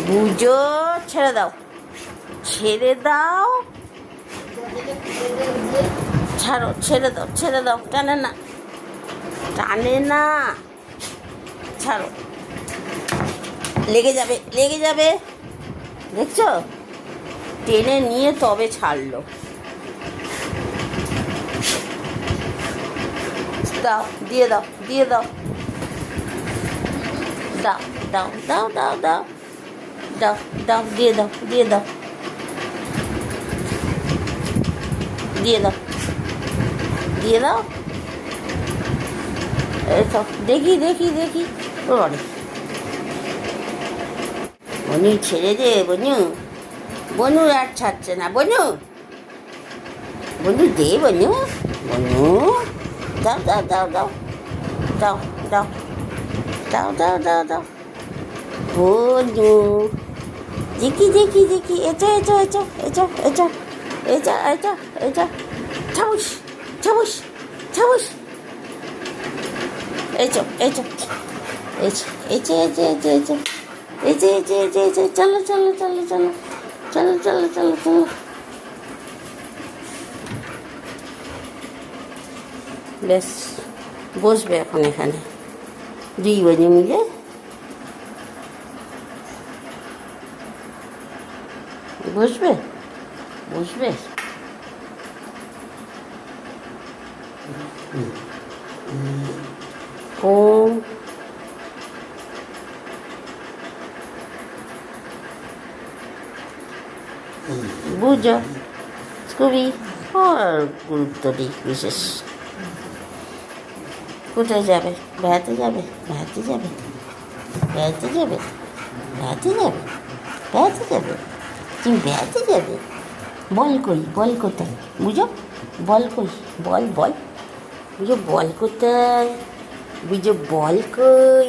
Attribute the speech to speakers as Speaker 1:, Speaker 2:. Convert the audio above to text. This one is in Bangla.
Speaker 1: বুঝো, ছেড়ে দাও, ছেড়ে দাও, ছাড়ো, ছেড়ে দাও, ছেড়ে দাও, টানে না, টানে না, ছাড়ো, লেগে যাবে, লেগে যাবে, দেখছো, টেনে নিয়ে তবে ছাড়লো। দাও, দিয়ে দাও, দিয়ে দাও, দাও দাও দাও দাও দাও দাও দাও, দিয়ে দাও, দিয়ে দাও, দিয়ে দাও, দিয়ে দাও, এই তো দেখি দেখি দেখি, ওরে বনু, ছেড়ে দে বনু, বনু আর ছাড়ছে না, বনু, বনু দে, বনু, বনু, দাও দাও দাও দাও দাও দাও দাও দাও দাও দাও, বনু, দেখি দেখি দেখি, এচো এচো এচো এচো এচো এচো এচো এচো, ছাবুস ছাবুস ছাবুস, এচো এচো এচো এচো এচো এচো এচো এচো এচো এচো এচো, চলো চলো চলো চলো চলো চলো চলো চলো, বেশ বসবে এখন এখানে দুই বনু মিলে, বসবে বসবে, ওম বুঝো, খুবই আর গুরুত্ব দিই বিশেষ। কোথায় যাবে? বেড়াতে যাবে, বেড়াতে যাবে, বেড়াতে যাবে, বেড়াতে যাবে, বেড়াতে যাবে, তুমি বেড়াতে যাবে, বল কই, বল কোথায় বুঝো, বল কই, বল বল বুঝো, বল কোথায় বুঝো, বল কই।